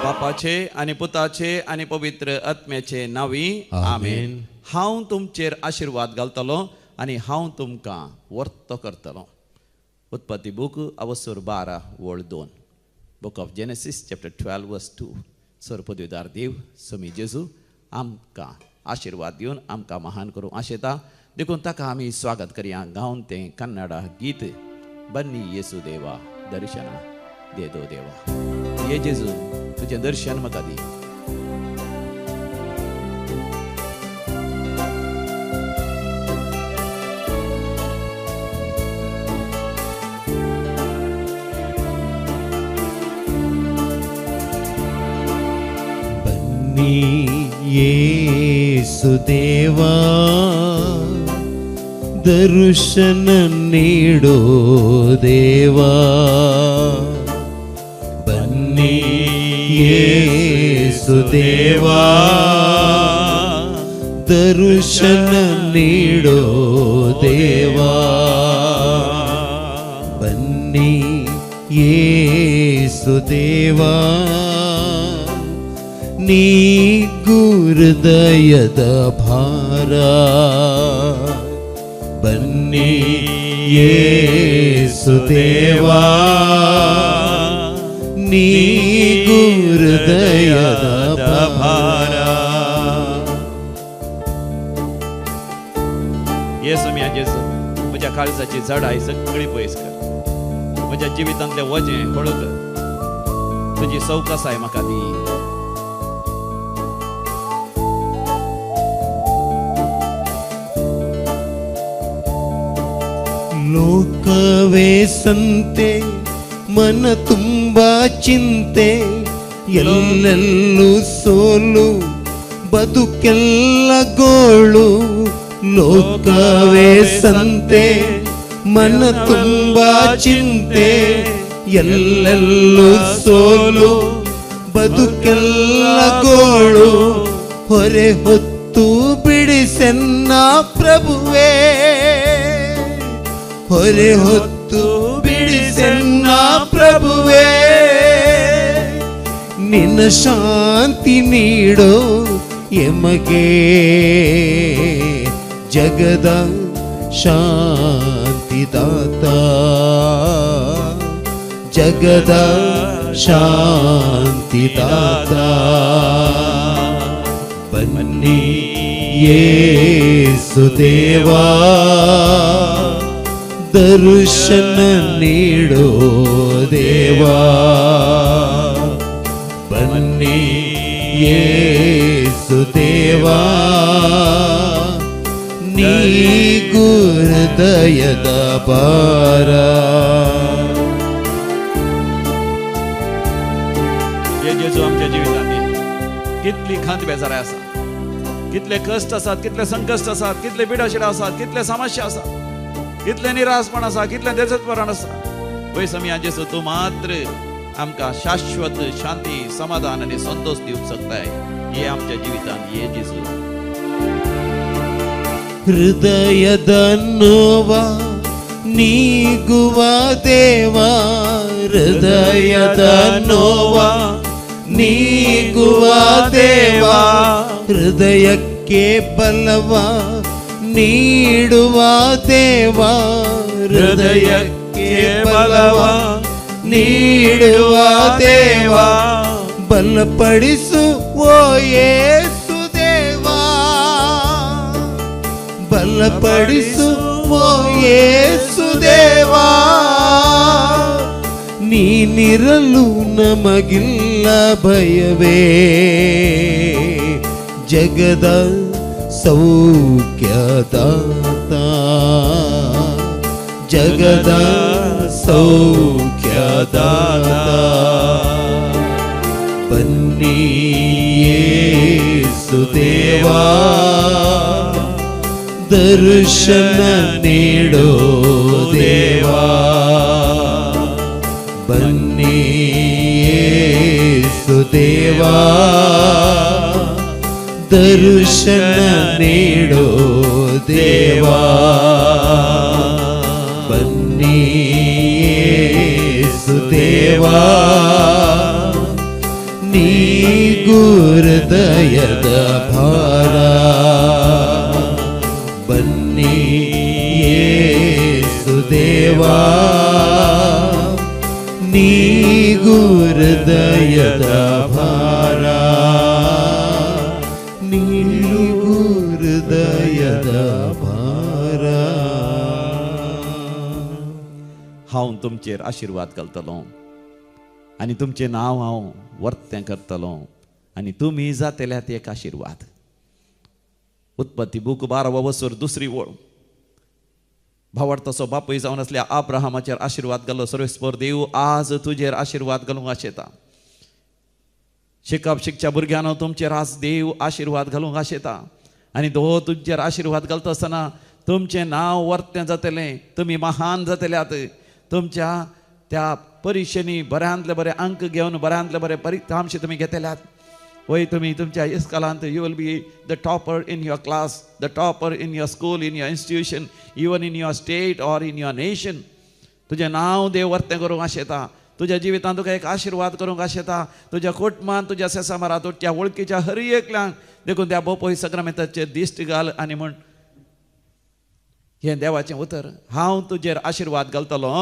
बापाचे आणि पुताचे आणि पवित्र आत्म्याचे नावी आमेन. हांव तुमचेर आशीर्वाद घालतलो आणि हांव तुमकां वर्त करतलो. उत्पत्ती बूक अवसर 12 वळ 2. बुक ऑफ जेनेसिस चॅप्टर 12 वर्स 2. सर पदवीदार देव समी जेजू आमकां आशीर्वाद दिवन आमकां महान करूं आशेता. देखून ताका आमी स्वागत करया गावन तें कन्नडा गीत बन्नी येसू देवा दर्शना देदो देवा. ये जेजू तुझें दर्शन म्हाका दी. ಬನ್ನಿ ಯೇಸು ದೇವಾ ದರ್ಶನ ನೀಡೋ ದೇವಾ. ಬನ್ನಿ ಯೇಸು ದೇವಾ ದರ್ಶನ ನೀಡೋ ದೇವಾ. ಬನ್ನಿ ಯೇಸು ದೇವಾ ನೀ ಹೃದಯದ ಭಾರ. ಬನ್ನಿ ಯೇಸು ದೇವಾ ನೀ ಹೃದಯದ ಭಾರ. येसू म्या जेजू म्हज्या काळजाची झाडां सगळी पयस कर. म्हज्या जिवितांतले वजें हळू कर. तुजी सवकासाय म्हाका दी. ಲೋಕವೇ ಸಂತೆ ಮನ ತುಂಬ ಚಿಂತೆ ಎಲ್ಲೆಲ್ಲೂ ಸೋಲು ಬದುಕೆಲ್ಲ ಗೋಳು. ಲೋಕವೇ ಸಂತೆ ಮನ ತುಂಬ ಚಿಂತೆ ಎಲ್ಲೆಲ್ಲೂ ಸೋಲು ಬದುಕೆಲ್ಲ ಗೋಳು. ಹೊರೆ ಹೊತ್ತು ಬಿಡಿಸೆನ್ನ ಪ್ರಭುವೇ ಹೊರೆ ಹೊತ್ತು ಬಿಡಿಸೆನ್ನ ಪ್ರಭುವೇ. ನಿನ್ನ ಶಾಂತಿ ನೀಡೋ ಎಮಗೆ ಜಗದ ಶಾಂತಿದಾತ. ಜಗದ ಶಾಂತಿದಾತ. ಬನ್ನಿ ಯೇಸು ದೇವಾ ದರ್ಶನ ನೀಡೋ ದೇವಾ. ಬನ್ನಿ ಯೇಸು ದೇವಾ ನೀ ಹೃದಯದ ಭಾರ. हे जेजू आमच्या जिवितांनी कितली खांत बेजाराय आसा, कितले कश्ट आसात, कितले संकश्ट आसात, कितले बिडाशिडा आसात, कितले समस्या आसात, कितले निराशपण आसा, कितले देजतपण आसा. पळय समया जेजू तूं मात्र आमकां शाश्वत शांती समाधान आनी संतोष दिवंक शकताय. हे आमच्या जिवितांत ये जेजू. ಹೃದಯದ ನೋವ ನೀಗುವ ದೇವಾ. ಹೃದಯದ ನೋವ ನೀಗುವ ದೇವಾ. ಹೃದಯಕ್ಕೆ ಬಲವ ನೀಡುವ ದೇವಾ. ಹೃದಯಕ್ಕೆ ಬಲವ ನೀಡುವ ದೇವಾ. ಬಲಪಡಿಸು ಓ ಯೇಸು ದೇವಾ. ಬಲಪಡಿಸು ಓ ಯೇಸು ದೇವಾ. ನೀನಿರಲು ನಮಗಿಲ್ಲ ಭಯವೇ. ಜಗದ ಸೌಖ್ಯದಾತ. ಜಗದ ಸೌಖ್ಯದಾತ. ಬನ್ನಿ ಯೇಸು ದೇವಾ ದರ್ಶನ ನೀಡೋ ದೇವಾ. ಬನ್ನಿ ಯೇಸು ದೇವಾ ದರ್ಶನ ನೀಡೋ ದೇವಾ. ಬನ್ನಿ ಯೇಸು ದೇವಾ ನೀ ಗುರುದಯದ ಭಾರ ಬನ್ನಿ ಯೇಸುದೇವಾ ನೀ ಗುರುದಯದ ಭಾರ ನೀ ಗುರುದಯದ ಭಾರ हांव तुमचेर आशीर्वाद घालतलो आनी तुमचें नांव हांव वर्तें करतलो आनी तुमी जातल्यात एक आशीर्वाद. उत्पत्ती बूक 12 वसर दुसरी ओळ. भावार्थ तसो बापूय जावन असल्या अब्राहमाचेर आशीर्वाद घालो सर्वेस्पर देव आज तुजेर आशीर्वाद घालूंक आशेता. शिकप शिकच्या भुरग्यांनो तुमचेर आज देव आशीर्वाद घालूंक आशेता आनी तो तुजेर आशीर्वाद घालता आसतना तुमचें नांव वर्तें जातलें, तुमी महान जातल्यात. तुमच्या त्या परिक्षेनी बऱ्यांतले बरे अंक घेवन बऱ्यांतले बरे परिणामशी तुमी घेतल्यात. वय तुमी तुमच्या इस्कॉलांत you will be the topper in your class, the topper in your school, in your institution, even in your state or in your nation. तुजें नांव देव वर्तें करूंक आशेता. तुज्या जिवितांत तुका एक आशीर्वाद करूंक आशेता. तुज्या कुटुंबांत, तुज्या सेसामारांत, तुज्या वळखीच्या हर एकल्यांक देखून त्या बोपोय सक्रामेंताचेर दिश्ट घाल आनी म्हण हे देवाचें उतर. हांव तुजेर आशीर्वाद घालतलो,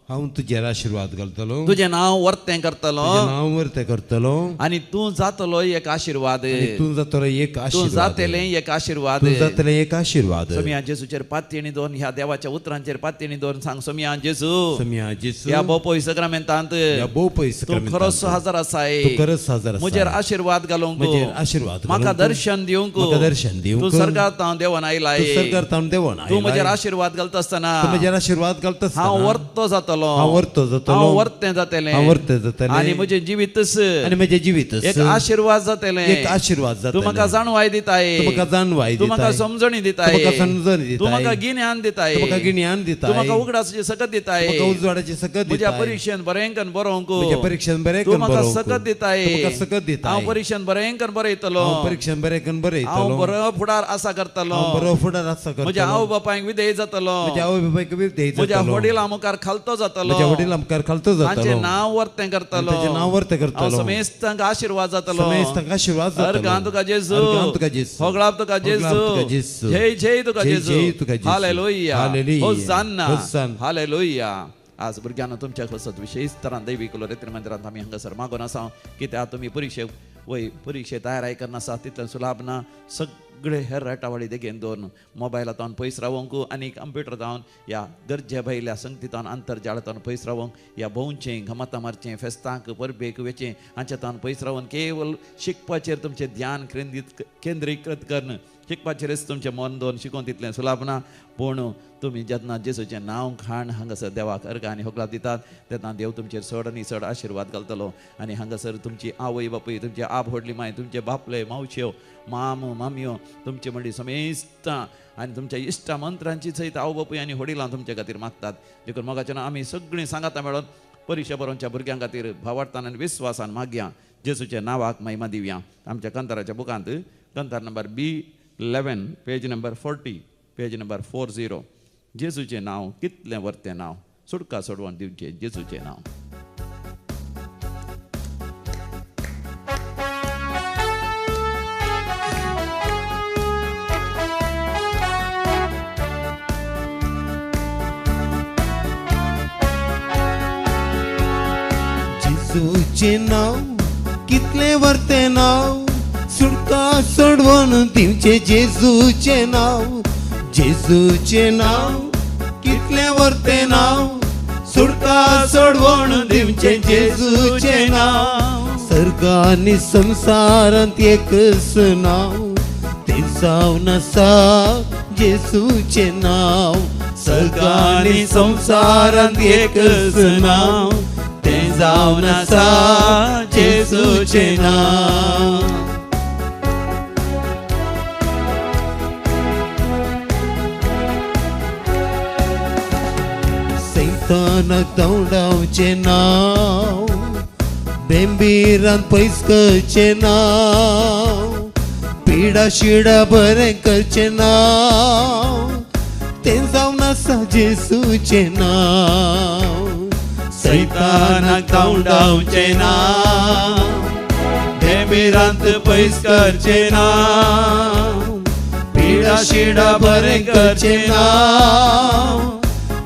हांव तुजेर आशीर्वाद घालतलो, तुजें नांव वर्तें करतलो तुजें नांव वर्तें करतलो आनी तूं जातलो एक आशीर्वाद. तूं जातलो एक तूं आशीर्वाद, जातलें एक आशीर्वाद. तूं जातलें एक आशीर्वाद. सोम्या जेसूचेर पातयेणी दोन ह्या देवाच्या उतरांचेर पातयेणी दोन सांग सोम्या जेसू सोम्या जेसू ह्या बोपोय सक्रामेंतांत या बोपय तूं सक्रामेंतांत खरोच हजर आसाय. तूं खरोच हजर आसाय. म्हजेर आशीर्वाद घालूंक, म्हजेर आशीर्वाद म्हाका घालूंक, दर्शन दिवंक, म्हाका दर्शन दिवंक, तूं सर्गांत हांव देवान आयलाय. तूं सर्गांत हांव देवान तूं आयलाय. म्हजेर आशीर्वाद घालता आसतना तूं म्हजेर आशीर्वाद घालता आसतना हांव वर्तो जातलो, हांव वर्तो जातलो, हांव वर्तें जातलें, हांव वर्तें जातलें आनी म्हजें जिवीतच आनी म्हजें जिवीत एक आशीर्वाद जातलें. एक आशीर्वाद तूं जातलें. म्हाका जाणवाय दिताय, तूं म्हाका जाणवाय तूं म्हाका दिताय, समजणी तूं दिताय, म्हाका समजणी दिताय, तूं म्हाका गिन्यान दिताय, तूं म्हाका गिन्यान दिताय, तूं म्हाका उगडासाची सकत दिताय, तूं म्हाका उजवाडाची सकत म्हज्या दिताय, परिक्षेन बरेंकन बरोवंक, म्हज्या परिक्षेन बरें तूं करून म्हाका बरोवंक, सकत दिताय, तूं म्हाका सकत दिताय, हांव परिक्षेन बरेंकन बरयतलो, हांव परिक्षेन बरें करून हांव बरयतलो, बरो फुडार आसा करतलो, हांव बरो फुडार आसा करतलो, म्हज्या आवय बापायक विधेय जातलो, म्हज्या आवय बापायक विधेय म्हज्या जातलो, वडिलां मुखार खालतो जातलो, म्हज्या वडिलां मुखार खालतो तांचें जातलो, नांव वर्तें करतलो, ताचें नांव वर्तें करतलो, हांव समेस्तांक आशीर्वाद जातलो, समेस्तांक आशीर्वाद जातलो. अर्गां तुका जेजू, अर्गां तुका जेजू, होगळाप तुका होगळाप तुका जेजू, जेजू, जय जय तुका जय जेजू, जय तुका जेजू, हालेलुया, हालेलुया, होसान्ना, होसान्ना. हालेलुया. आज भुरग्यांना तुमच्या कसत विशेष तरान दैवी कुलो रेत्री मंदिरांत आमी हांगासर मागून आसा कित्याक तुमी परिक्षे तयाराय करना आसा तितल्यान सुलाभ ना. सगळे हेर रेटावळी देगेन दोन मोबायलांतल्यान पयस रावंक आनी कंप्युटरांतल्यान ह्या गरजे भायल्या संगतींतल्यान अंतरजाळांतल्यान पयस रावंक, ह्या भोंवचें घमातां मारचें, फेस्तांक परबेक वेचें हांचेतान पयस रावन केवळ शिकपाचेर तुमचें ध्यान केंद्रीकृत करन, शिकपाचेरच तुमचें मन दोन शिकोवन तितलें सुलाभ ना. पूण तुमी जेन्ना जेजूचें नांव खाण हांगासर देवाक अर्घ आनी होगळाप दितात तेन्ना देव तुमचेर चड आनी चड आशीर्वाद घालतलो. आनी हांगासर तुमची आवय बापूय, तुमचे आप व्हडली माय, तुमचे बापले मावश्यो, मामू मामयो, तुमचे मंडळी समेस्तां आनी तुमच्या इश्टा मंत्रांची सयत आवय बापूय आनी वडिलां तुमचे खातीर मागतात. देखून मोगाच्यान आमी सगळीं सांगाता मेळोन परिक्षा बरोवच्या भुरग्यां खातीर भावार्थान आनी विस्वासान मागया, जेजूच्या नांवाक महिमा दिवया. आमच्या कंताराच्या बुकांत कंतार number B11 page number 40 page number 40 जेजूचें नांव कितलें वर्तें नांव, सुटका सोडवून दिवचें जेजूचें नांव. जेजूचें नांव कितलें वर्तें नांव, सुटका सोडवून दिवचें जेजूचें नांव, जेजूचें नांव कितलें वर्तें नांव, सुटका सोडवून दिवचें जेजूचें नांव. सर्ग आनी संवसारांत एकच नांव, तें जावन आसा जेजूचें नांव. सर्ग आनी संवसारांत एकच नांव, तें जावन आसा जेजूचें नांव. सैतानाक दवडावचें नांव, बेंबीरान पयस करचें नांव, पिडा शिडा बरें करचें नांव, तें जावन आसा जेजूचें नांव. सैतानाक दवडावचें नांव, बेंबीरांत पयस करचे ना, पिडा शिडा बरें करचे ना,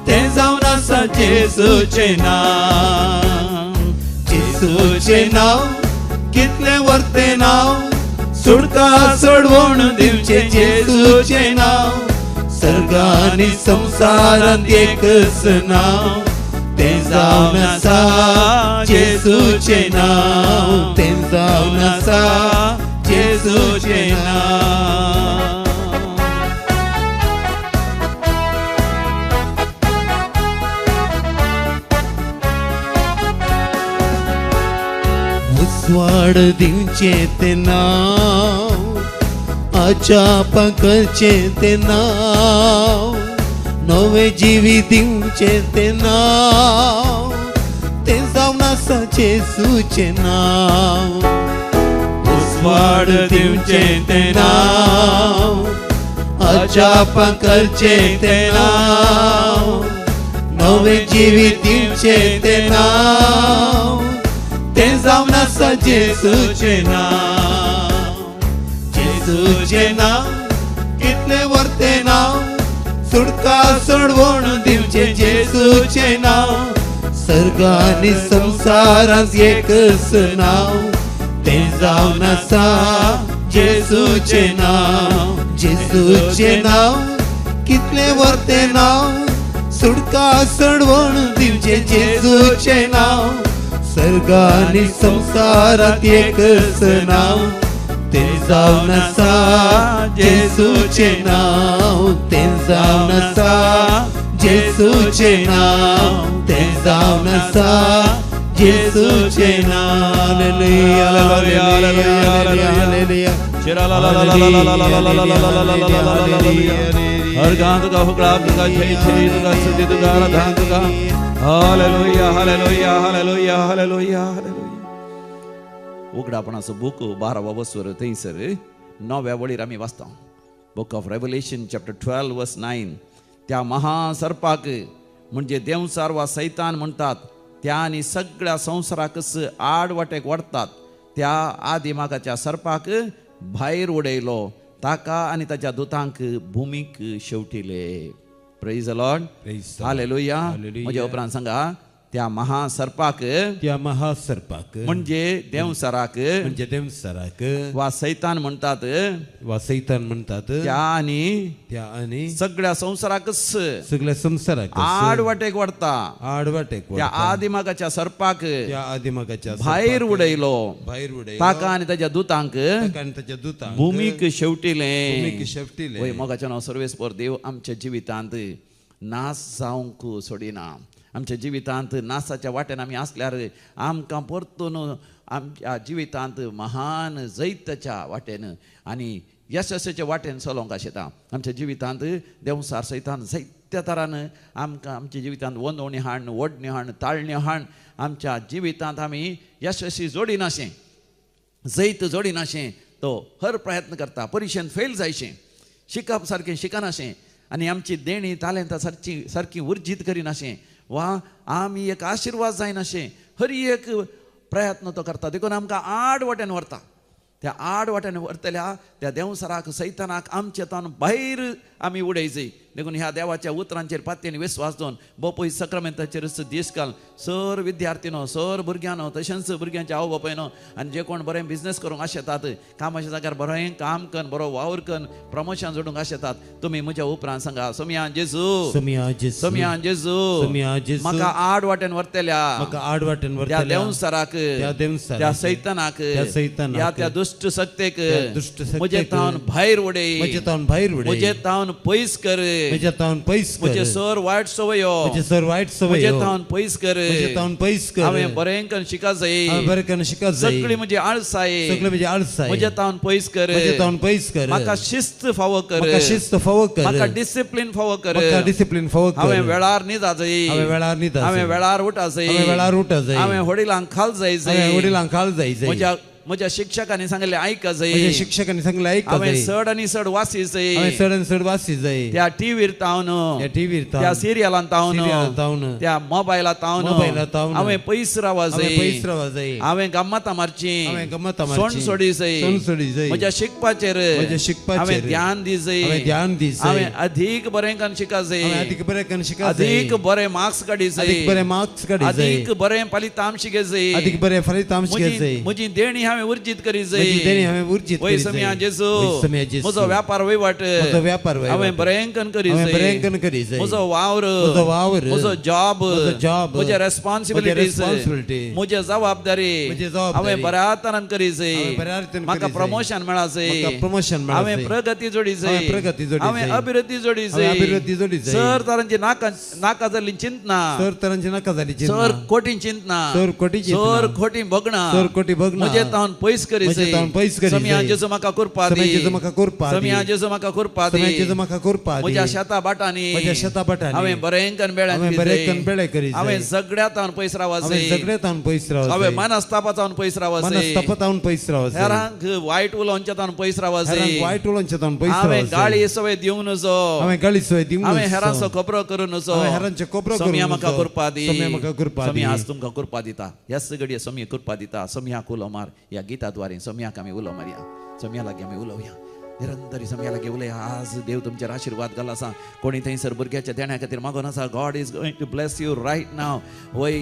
तें जावन आसा जेजूचे नांव. जेजूचे नांव कितले वर्ते नांव, सुडका सोडवून दिवचे जेजूचे नांव. सर्ग आनी संवसारांत एकच नांव, तें जावन आसा जेजूचे नांव. तें जावन आसा जेजूचे नांव. मुसवाड दिवचे ते नांव, आचापा करचे ते नांव, नवे जिवी दिवचे ते नांव, तें जावन आसा जेजूचे नांव. मुसवाड दिवचे ते नांव, आचापा करचे ते नांव, नवे जिवी दिवचे ते नांव, तें जावन आसा जेजूचे नांव. जेजूचे नांव कितले वर्ते नांव, सुडका सोडवून दिवचे जेजूचे नांव. सर्ग आनी संवसारांत एकच नांव, तें जावन आसा जेजूचे नांव. जेजूचे नांव कितले वर्ते नांव, सुडका सोडवून दिवचे जेजूचे नांव. सर्ग आनी संवसारांत एकच नांव, तें जावन आसा जेजूचे नांव. तें जावन आसा जेजूचे नांव. तें जावन आसा जेजूचे नांव. Hallelujah hallelujah hallelujah hallelujah. हर गान तुका फुकळा तुका जय जय तुका स्तुती तुका आराधना तुका. Hallelujah hallelujah hallelujah hallelujah hallelujah. उगडापणाचो बूक 12वा वसवर थंयसर 9व्या वळीर आमी वाचता. बुक ऑफ रेवलेशन चॅप्टर 12 वर्स 9. त्या महासर्पाक म्हणजे देवसार वा सैतान म्हणटात, त्या आनी सगळ्या संवसाराकच आडवाटेक व्हरतात, त्या आदिमागाच्या सर्पाक भायर उडयलो, ताका आनी ताच्या दुतांक भुमीक शेवटिले. Praise the Lord. हालेलुया. म्हज्या उपरांत सांगा, त्या महासर्पाक, त्या महासर्पाक म्हणजे देवसाराक, म्हणजे देवसाराक वा सैतान म्हणटात, वा सैतान म्हणटात, त्या आनी सगळ्या संवसाराकच सगळ्या संवसाराक आडवाटेक व्हरता, आडवाटेक त्या आदिमागाच्या सर्पाक त्या आदिमागाच्या भायर उडयलो, भायर उडयलो, ताका आनी ताच्या दुतांक ताच्या दुतांक भुमीक शेवटिले. भुमीक शेवटिले. वय मोगाच्या सर्वेस्पर देव आमच्या जिवितांत नाश जावंक सोडिना. आमच्या जिवितांत नासाच्या वाट्यान आमी आसल्यार आमकां परतून आमच्या जिवितांत महान जैताच्या वाटेन आनी यशस्वीच्या वाटेन चलोवंक आशेता. आमच्या जिवितांत देवसार सैतान जायत्या तरान आमकां आमच्या जिवितांत वंदवणी हाड, वडणी हाड, ताळणी हाड, आमच्या जिवितांत आमी यशस्वी जोडिनाशें, जैत जोडिनाशें तो हर प्रयत्न करता. परिक्षेन फेल जायशें, शिकप सारकें शिकनाशें, आनी आमची देणी तालेंतां सारकी उर्जीत करिनाशें, वा आमी एक आशिर्वाद जायनाशें, हर एक प्रयत्न तो करता. देखून आमकां आड वाट्यान व्हरता. त्या आड वाट्यान व्हरतल्या त्या देवसाराक सैतानाक आमचे तान भायर आमी उडयचें. देखून ह्या देवाच्या उतरांचेर पातयेन विस्वास दवन बोपय सक्रामेंताचेर दीस काल सर विद्यार्थीनो, सर भुरग्यांनो, तशेंच भुरग्यांचे आवय बापायनो, आनी जे कोण बरें बिझनेस करूंक आशेतात, कामाच्या जाग्यार बरें काम कर, बरो वावर कर, प्रमोशन जोडूंक आशेतात, तुमी म्हज्या उपरांत सांगा, सोमियान जेजू, सोमियान जेजू, सोमियान जेजू, सोमियान जेजू, म्हाका आड वाट्यान व्हरतल्या, म्हाका आड वाट्यान त्या व्हरतल्या देवसाराक, त्या सैतानाक, त्या त्या दुष्ट सत्तेक म्हजे तावन भायर उडय, म्हजे तावन भायर उडय, म्हजे तावन पयस कर, म्हजे तावन पयस कर, म्हजे सर वायट सवयो, म्हजे सर वायट सवयो, म्हजे तावन पयस कर, म्हजे तावन पयस कर, हांवें बरें करून शिका जाय, हांवें बरें करून शिका जाय, सगळी म्हजी आळसाय, सगळी म्हजी आळसाय, म्हजे तावन पयस कर, म्हजे तावन पयस कर, म्हाका शिस्त फावो कर, म्हाका शिस्त फावो कर, म्हाका डिसिप्लिन फावो कर, म्हाका डिसिप्लिन फावो कर, हांवें वेळार न्हिदा जाय, हांवें वेळार न्हिदा जाय, हांवें वेळार उठा जाय, हांवें वेळार उठा जाय, हांवें वडिलांक खाल जाय, हांवें वडिलांक खाल जाय, म्हज्या म्हज्या शिक्षकांनी सांगले आयका म्हज्या जाय शिक्षकांनी सांगलें ऐका हांवें जाय चड आनी चड वासी जाय हांवें चड चड वाचची जाय त्या टीव्हीर तावन त्या टीव्हीर त्या सिरियलांत सिरियलांत तावन तावन त्या मोबायलांत मोबायलांत तावन हांवें पयस रावा हांवें जाय पयस रावूंक जाय हांवें गम्मतां मारची हांवें गम्मतां मारची. सोण सोडी जाय सोण सोडी जाय. म्हज्या शिकपाचेर म्हज्या शिकपाचेर हांवें ध्यान दी जाय हांवें ध्यान दी जाय. हांवें अधिक बरें करून शिका जाय हांवें अधिक बरें करून शिका जाय अधिक बरें मार्क्स काडी जाय अधिक बरें मार्क्स काडी जाय अधिक बरें फलितांश घे जाय अधिक बरें फलितांश घे जाय म्हजी देणी हांवें उर्जीत करी जाय म्हजी देणी हांवें उर्जीत वय करी सम्या जाय जेजू वय सम्या जेजू. म्हजो व्यापार वयवाट म्हजो व्यापार वयवाट हांवें बरें करून करी हांवें जाय बरें करून करी जाय म्हजो वावर म्हजो वावर म्हजो जॉब म्हजो जॉब म्हजे म्हजे रेस्पॉन्सिबिलिटीज responsibility म्हजे जबाबदारी म्हजी जबाबदारी हांवें बऱ्या तरान करी जाय हांवें बऱ्या तरेन म्हाका करी जाय. प्रमोशन मेळा जाय म्हाका promotion मेळा हांवें जाय. प्रगती जोडी जाय हांवें प्रगती जोडी हांवें जाय. अभिवृद्धी जोडी हांवें जाय अभिवृद्धी जोडी जाय. सर तरांची नाका जाल्ली चिंतना सर तरांची नाका जाली सर चिंतना खोटी चिंतना सर खोटी चिंतना. सर खोटी भोगना सर खोटी भोगना. म्हजे तावन पयस करी म्हजे जाय तावन पयस करी सम्या जाय. जेजू म्हाका करपा दी सम्या जेजू म्हाका करपा दी. सम्या जेजू म्हाका करपा दी सम्या जेजू म्हाका करपा दी. म्हज्या शेता बाटांनी म्हज्या शेता बाटांनी हांवें बरें करून बेळ्यान हांवें करी बरें जाय. करून बेळें करी जाय. हांवें सगळ्या तावन पयस रावा हांवें जाय सगळे तावन पयस रावप हांवें जाय. मनस्तापाचावन पयस रावा जाय मनस्तापात तावन पयस रावप जाय. हेरांक वायट उलोवच्या तावन पयस रावा जाय हेरांक वायट उलोवचे तावन पयस हांवें रावप जाय. गाळी सवय दिवंक नजो हांवें गाळी सोय दिवंक हांवें नजो. हेरांचो खबरो करून नजो हांवें हेरांचे खबरो करूंक सम्या नजो. म्हाका करपा दी सम्या म्हाका करपा दी. सम्या आज तुमकां करपा दिता ह्याच घडये सम्या करपा दिता सम्याक उलो मार ह्या गिता द्वारे सम्याक आमी उलो मारया सम्या लागीं आमी उलोवया निरंतर सम्या लागीं उलया आज देव तुमचेर आशीर्वाद घाल आसा कोणी थंयसर भुरग्याच्या देण्या खातीर मागून आसा God is going to bless you right now वय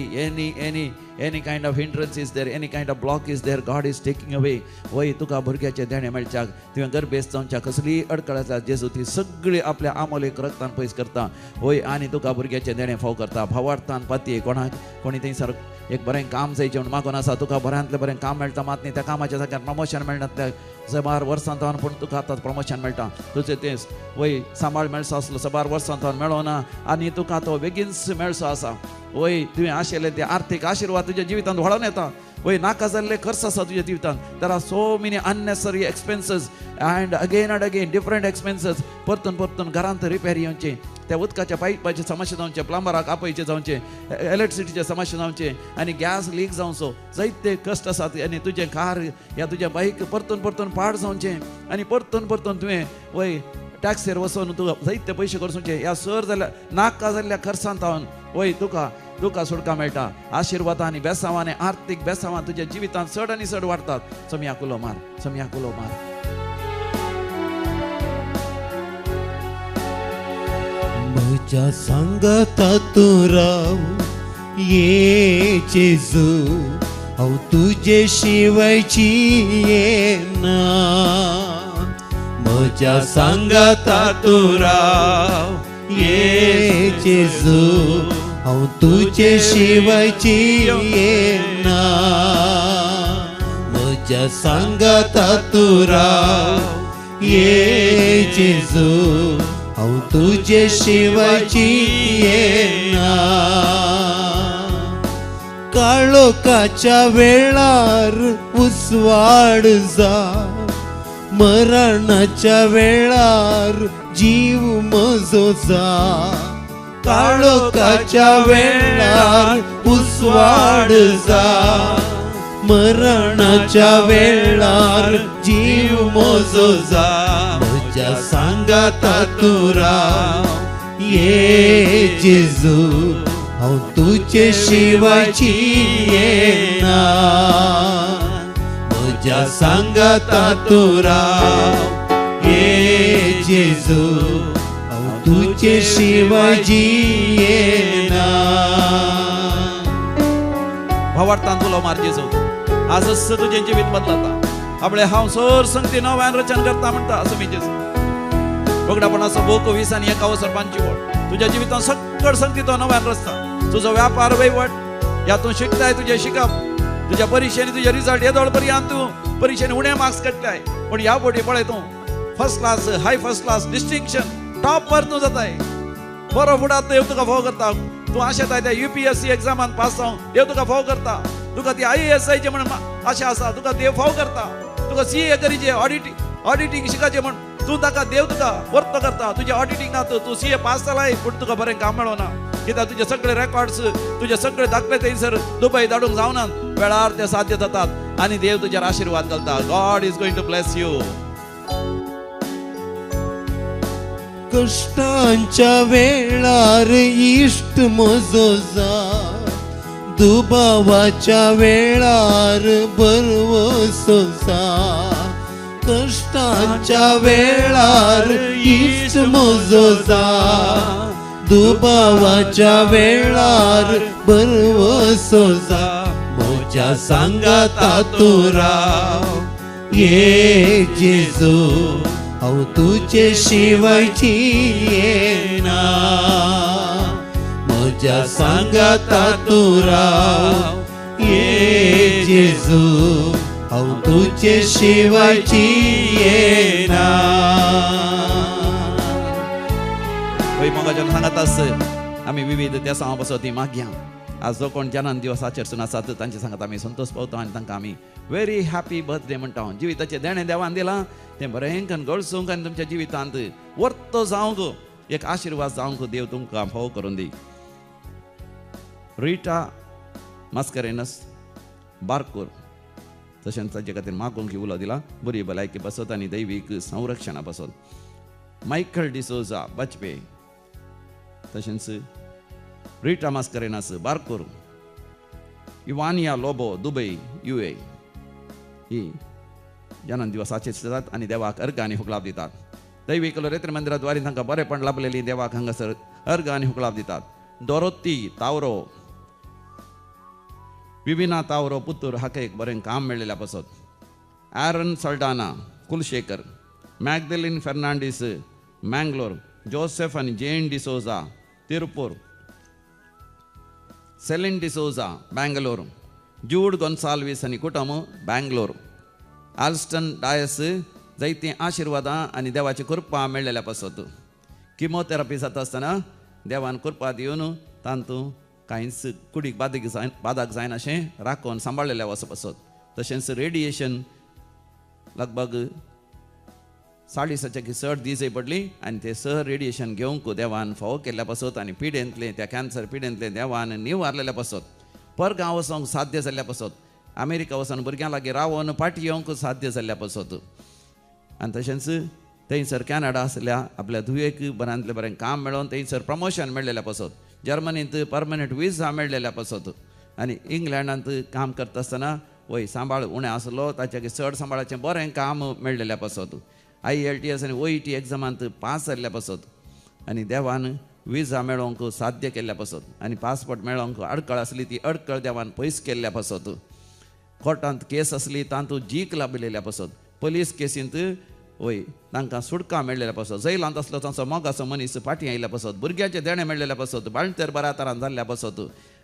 any kind of hindrance is there any kind of block is there God is taking away वय तुका भुरग्याचे देणे मेळच्याक तुवें गर्भेस्त जावच्या कसली अडखळ आसा जेजू ती सगळी आपल्या आमोलेक रक्तान पयस करता वय आनी तुका भुरग्याचे देणे फाव करता भावार्थान पातये कोणी थंयसर एक बरें काम जायचें म्हण मागून आसा तुका बऱ्यांतलें बरें काम मेळटा मात न्ही त्या कामाच्या जाग्यार प्रमोशन मेळना त्या सबार वर्सांत पूण तुका आतां प्रमोशन मेळटा तुजें तें वय सांबाळ मेळचो आसलो सबार वर्सांत मेळो ना आनी तुका तो बेगीनच मेळचो आसा वय तुवें आशिल्ले ते आर्थीक आशिर्वाद तुज्या जिवितांत व्हळोन येता वय नाका जाल्ले खर्च आसा तुज्या जिवितांत there are so many unnecessary expenses and again different expenses परतून परतून घरांत रिपेर येवचे त्या उदकाच्या पायपाचे समस्या जावचे प्लंबराक आपयचे जावचे इलेक्ट्रिसिटीचे समस्या जावचे आनी गॅस लीक जावचो जायते कश्ट आसात आनी तुजें कार या तुजें बाईक परतून परतून पाड जावचें आनी परतून परतून तुवें वय टॅक्सीर वचून तुका जायते पयशे खर्चोवचे ह्या सर जाल्यार नाका जाल्ल्या खर्चांत हांवें वय तुका सुटका मेळटा आशिर्वाद आनी बेसांवां आर्थीक बेसांवां तुज्या जिवितांत चड आनी चड वाडटात सम्याक उलो मार सम्याक उलो मार म्हज्या सांगाता तूं राव ये जेजू हांव तुजे शिवायची येना म्हज्या सांगाता तूं राव ये जेजू हांव तुजे शिवायची येना म्हज्या सांगाता तूं राव ये जेजू हांव तुजे शिवायची येना काळोखाच्या वेळार उसवाड जा मरणाच्या वेळार जीव म्हजो जा काळोखाच्या वेळार उसवाड जा मरणाच्या वेळार जीव म्हजो जा म्हज्या सांगाता तूं राव ये जेजू हांव तुजे शिवायची येना म्हज्या सांगाता तूं राव ये जेजू हांव तुजे शिवायची येना भावार्थान उलो मार जेजू आजच तुजें जिवीत बदलता आपले हांव सर संगती नव्यान रचन करता म्हणटा असं मी जेजू वगडापणाचो भोक 20 आनी 21 वर्सांची वड तुज्या जिवितांत सकळ संगती तो नव्यान रचता तुजो व्यापार वयवट यातून शिकताय तुजें शिकप तुज्या परिक्षेनी तुजे रिजल्ट येदोळ पर्यंत तूं परिक्षेनी उणे मार्क्स काडटाय पण ह्या फावटी पळय तूं फर्स्ट क्लास हाय फर्स्ट क्लास डिस्टिंक्शन टॉपर तूं जाताय बरो फुडार देव तुका फाव करता तूं आशेताय त्या UPSC एग्जामान पास जावन देव तुका फाव करता तुका ती IAS जायचे म्हणून आशा आसा तुका देव फाव करता तुका CA करीचे ऑडिटींग शिकायचे म्हण तूं ताका देव तुका वर्त करता तुज्या ऑडिटींगांत तूं CA पास जालाय पूण तुका बरें काम मेळना कित्याक तुजे सगळे रेकॉर्ड्स तुजे सगळे दाखले थंयसर दुबय धाडूंक जावनात वेळार ते साध्य जातात आणि देव तुझ्यावर आशीर्वाद घालता. God is going to bless you. कष्टांच्या वेळार इष्ट म्हजो जा, दुबावाच्या वेळार बरवसो जा. कष्टांच्या वेळार इष्ट म्हजो जा, दुबावाच्या वेळार बरवसो जा. म्हज्या सांगाता तूं राव ये जेजू, हांव तुजे शिवाय जियेना. म्हज्या सांगाता तूं राव ये जेजू, हांव तुजे शिवाय जियेना. पळय मोगाच्यान सांगात आस आमी विविध त्या सांगा पासत ती मागया. आज जो कोण जन्म दिवसाचेरसून आसात तांचे सांगात आमी संतोष पावता आनी तांकां आमी व्हेरी हॅपी बर्थडे म्हणटा. जिविताचे देणे देवान दिलां तें बरें करून घडसूंक आनी तुमच्या जिवितांत वर्त जावंक, एक आशिर्वाद जावंक देव तुमकां फाव करून दी. रिटा मास्करेनस बारकोर तशेंच ताचे खातीर मागोवंक उलो दिला. बरी भलायकी पासत आनी दैवीक संरक्षणा पासत. मायकल डिसोजा बचपे तशेंच रिटा मास्करेनस बारकोर. इवानिया लोबो दुबय UA ही जन्म दिवसाचे जातात आनी देवाक अर्घ आनी हुकलाब दितात. दैवीक रेत्र मंदिराद्वारे तांकां बरेपण लाभलेली देवाक हांगासर अर्घ आनी हुकलाब दितात. डोरोती तावरो, विविना तावरो पुत्तूर हाका एक बरें काम मेळ्ळेल्या पासत. ॲरन सल्डाना कुलशेकर, मॅगदलिन फेर्नांडीस मँगलोर, जोसेफ आनी जेन डिसोजा तिरुपूर, सेलिन डिसोजा बँगलोर, जूड गोन्साल्वीस आनी कुटुंब बँगलोर. आल्स्टन डायस जायतीं आशिर्वादां आनी देवाची कृपा मेळ्ळेल्या पासत. किमोथेरपी जाता आसतना देवान कृपा दिवन तांतूं कांयच कुडीक बादाक जायना अशें राखून सांबाळलेल्या वच पासत. तशेंच रेडिएशन लगभग 40 चड दीस पडली आनी ते सह रेडिएशन घेवंक देवान फावो केल्ल्या पासत आनी पिडेंतले त्या कॅन्सर पिडेंतले देवान निवारलेल्या पासत. परगांव वचोंक साध्य जाल्ल्या पासत. अमेरिका वचून भुरग्यां लागीं रावून पाटी येवंक साध्य जाल्ल्या पासत. आनी तशेंच थंयसर कॅनडा आसल्या आपल्या धुवेक बऱ्यांतलें बरें काम मेळोवन थंयसर प्रमोशन मेळ्ळेल्या पासत. जर्मनींत परमनंट विजा मेळ्ळेल्या पासत. आनी इंग्लंडांत काम करता आसतना वय सांबाळ उणें आसलो ताच्या चड सांबाळाचें बरें काम मेळ्ळेल्या पासत. IELTS आनी OET एग्जामांत पास जाल्ल्या पासत. आनी देवान विजा मेळोवंक साध्य केल्ल्या पासत. आनी पासपोर्ट मेळोवंक अडकळ आसली ती अडकळ देवान पयस केल्ल्या पासत. कोर्टांत केस आसली तांतूं जीक लाभिल्ल्या पासत. पुलीस केसींत वय तांकां सुटका मेळ्ळेल्या पासत. जैलांत आसलो तांचो मोगाचो मनीस फाटीं आयिल्ल्या पासत. भुरग्याचे देणे मेळ्ळेल्या पासत. बाळंतेर बऱ्या तरान जाल्ल्या पासत.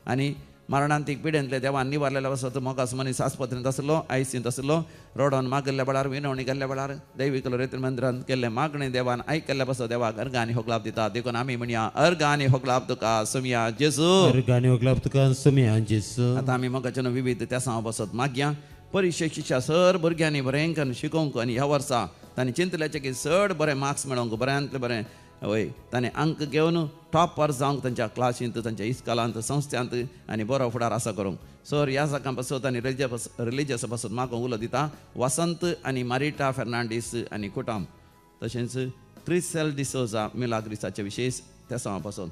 आनी मरणांतीक पिडेंतले देवान निवारलेल्या पासत. मोगास मनीस आस्पत्रेंत आसलो, ICUंत आसलो. रोडोन मागल्ल्या वेळार विनवणी केल्ल्या वेळार दैवीक रेत्र मंदिरांत केल्ले मागणे देवान आयकल्ल्या पासत. देवाक अर्घ आनी होगलाब दिता. देखून आमी म्हणया अर्घ आनी होगलाब तुका सुमया जेजू. अर्घ आनी होगलाब तुका सुमया जेजू. आतां आमी मोगाच्यान विविध त्या सांग पासत मागया. परिक्षे शिक्षा सर भुरग्यांनी बरें करून शिकोवंक आनी ह्या वर्सा तांणी चिंतल्याचें की चड बरें मार्क्स मेळोवंक बऱ्यांतलें बरें वय ताणें अंक घेवन टॉपर जावंक तांच्या क्लासींत तांच्या इस्कॉलांत संस्थांत आनी बरो फुडार आसा करूंक. सर ह्या जाकां पासत आनी रिलिजियस पासत म्हाका उलो दिता. वसंत आनी मारिटा फेर्नांडीस आनी कुटुंब. तशेंच क्रिसेल डिसोजा मिलाग्रिसाचे विशेश त्या सांग पासत.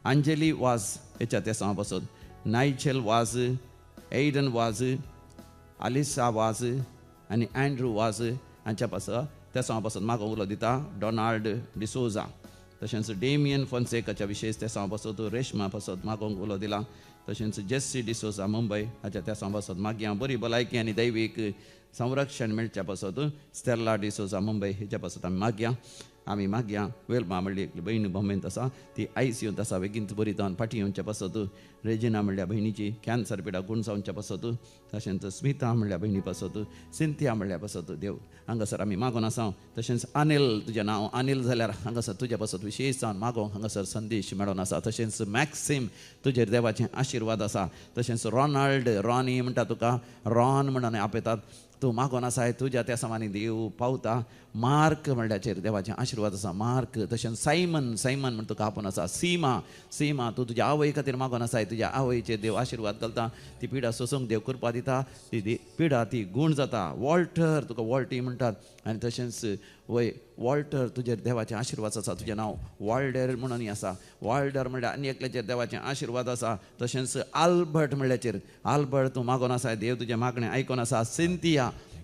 अंजली वाज हेच्या त्या सांग पासत. नायचेल वाज, एडन वाज, अलिसा वाज आनी अँड्रू वाज हांच्या पासत त्या सांग पासत म्हाका उलो दिता. डोनाल्ड डिसोजा. तशेंच डेमियन फोन्सेकाच्या विशेश त्या सांग पासत. रेशमा पासत म्हाका उलो दिला. तशेंच जेस्सी डिसोजा मुंबय हाच्या त्या सांग पासत मागया बरी भलायकी आनी दैवीक संरक्षण मेळच्या पासत. स्टेला डिसोजा मुंबय हेच्या पासत आमी मागया वेल्मा म्हणली एक बहीण बॉम्बेंत आसा ती ICUंत आसा. बेगीन बरी जावन फाटीं येवच्या पासत. रेजिना म्हणल्या बहिणीची कॅन्सर पिडा गुण जावच्या पासत. तशेंच स्मिता म्हणल्या बहिणी पासत. सिंथिया म्हणल्या पासत देव हांगासर आमी मागोन आसा. तशेंच अनिल तुजें नांव अनिल जाल्यार हांगासर तुज्या पासत विशेश जावन मागोवंक हांगासर संदेश मेळोन आसा. तशेंच मॅक्सिम तुजेर देवाचें आशिर्वाद आसा. तशेंच रोनाल्ड रॉनी म्हणटा तुका रॉन म्हणून आपयतात. तूं मागोन आसाय तुज्या त्या समानी देव पावता. मार्क म्हणल्याचेर देवाचें आशिर्वाद आशिर्वाद आसा. मार्क तशेंच सायमन म्हण तुका आपूण आसा. सीमा तूं तुज्या आवय खातीर मागोन आसाय. तुज्या आवयचेर देव आशिर्वाद घालता. ती पिडा सोसूंक देव कृपा दिता. ती पिडा ती गूण जाता. वॉल्टर तुका वॉल्टी म्हणटात. आनी तशेंच वय वॉल्टर तुजेर देवाचें आशिर्वाद आसा. तुजें नांव वॉल्डर म्हणून आसा. वॉल्डर म्हणल्यार आनी एकल्याचेर देवाचें आशिर्वाद आसा. तशेंच आल्बर्ट म्हणल्याचेर आल्बर्ट तूं मागोन आसाय. देव तुजें मागणें आयकोन आसा.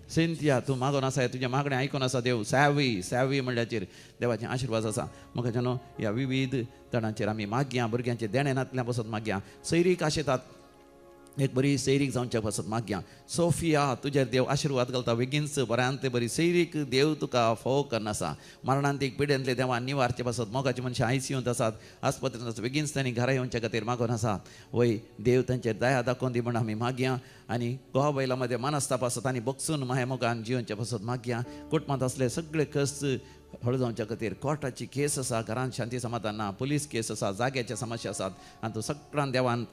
सिंथिया तूं मागोन आसाय. तुजें मागणें आयकोन आसा देव. सॅवी म्हणल्याचेर देवाचें आशिर्वाद आसा. म्हाका जाणो ह्या विविध तणांचेर आमी मागया. भुरग्यांचे देणेनांतल्या पासत मागया. सैरीक आशेतात एक बरी सैरीक जावच्या पासत मागया. सोफिया तुजेर देव आशिर्वाद घालता. बेगिनच बऱ्यांतले बरी सैरीक देव तुका फोव करनासा. मरणांतीक पिड्यांतले देवान निवारचे पासत मोगाचे मनशां आयसीयूंत आसात. आस्पत्रेंत आसात. बेगीनच तांणी घरा येवच्या खातीर मागोन आसात. वय देव तांचेर दया दाखोवन दी म्हण आमी मागया. आनी घोवा बैला मदें मानस्ताप आसत आनी बगसून माहे मोगान जिवचे पासत मागया. कुटुंबांत असले सगळे कश्ट हळू जावच्या खातीर कोर्टाची केस आसा. घरांत शांती समाधान ना. पुलीस केस आसा. जाग्याचे समस्या आसात. आनी तो सगळ्यां देवान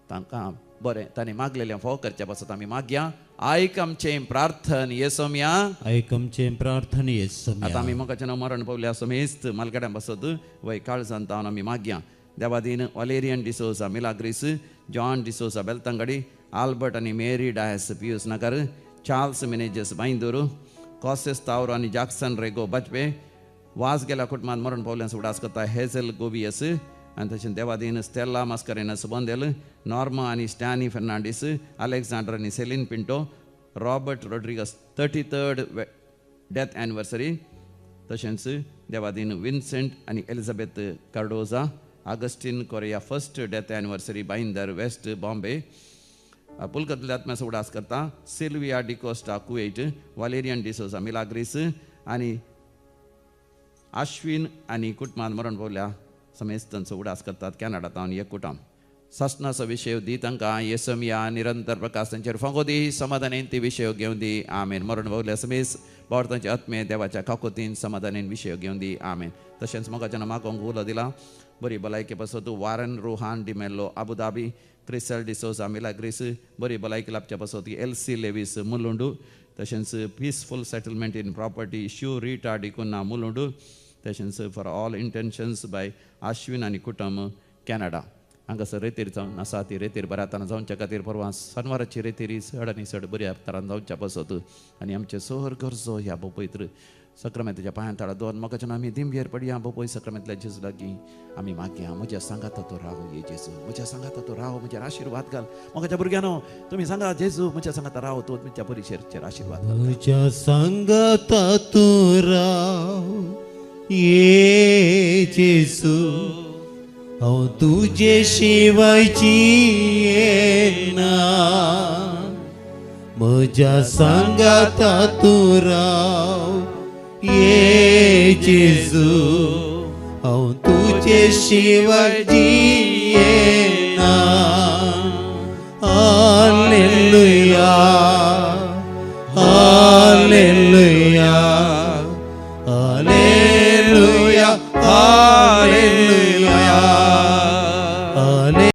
तांकां बरें तांणी मागलेलें फोव करच्या पासत आमी मागया. आयक आमचें प्रार्थन येसोम्या. आयक आमचें प्रार्थन येसोम्या. आतां आमी मोगाचें नांव मरण पावल्या समेस्त मालगड्यां पासत वय काळजांत जावन आमी मागया. देवादीन Valerian D'Souza Milagres, John D'Souza Belthangady, Albert आनी Mary Dias Pius Nagar, Charles Menezes Bandur, कॉसेस तावरो आनी जॅक्सन रेगो बचपे, वास गेल्या कुटुंबांत मरण पावल्यांस उडास करता. हेझल गोबियस आनी तशें देवादीन स्टेला मास्करेनस बोंदेल, नॉर्मा आनी स्टॅनी फेर्नांडीस, अलेक्झांडर आनी Celine Pinto, Robert Rodrigues 33rd death anniversary. तशेंच देवादीन विन्सेंट आनी Elizabeth Cardoza, Augustine Correa 1st death anniversary Bhayandar West Bombay. पुलकतल्या आत्म्यास उडास करता. Sylvia D'Costa Kuwait, Valerian D'Souza Milagres आनी आश्विन आनी कुटुंबांत मरण पावल्या समेस्तांचो उडास करतात. कॅनडांत एकूटाम सस्नाचो विशय दी तांकां. येसोमिया निरंतर प्रकाश तांचेर फांगो दी. समाधानेन ती विशय घेवन दी. आमेन. मरण पावल्या समेस बावरतांचे आत्मे देवाच्या काकोतीन समाधानेन विशय घेवन दी. आमेन. तशेंच मोगाच्या मागोंक उलो दिला. बरी भलायकी पासत वारन रुहान डिमेल्लो आबुधाबी, क्रिसल डिसोसा मिलाग्रीस, बरी भलायकी लाभच्या पासत एल्सी लेवीस मुलुंडू. तशेंच peaceful settlement in property श्यू Rita D'Cunha मुलुंडू. तशेंच फॉर ऑल इंटेन्शन्स बाय आश्विन आनी कुटुंब कॅनडा. हांगासर रेतीर जावन आसा ती रेतीर बऱ्या तरान जावच्या खातीर परवां शनवाराची रेतीर सड आनी सड बऱ्या तरान जावच्या पासत आनी आमचे सोर गरजो ह्या पवित्र सक्रामेंताच्या पांयां तळा दोन मोगाच्या आमी दिंबेर पडया. पळय सक्रामेंतल्या जेजू लागीं आमी मागया. म्हज्या सांगाता तो राव ये जेजू. म्हज्या सांगाता तो राव. म्हजेर आशिर्वाद घाल. मोगाच्या भुरग्यांनो तुमी सांगा जेजू म्हज्या सांगाता राव. तो तुमच्या परिचयाचेर आशिर्वाद घाल. म्हज्या सांगाता तूं राव ये जेजू. हांव तुजे शिवायची येना. म्हज्या सांगाता तूं राव ये जेजू. हांव तुजे शिवायची येना. Hallelujah hallelujah hallelujah.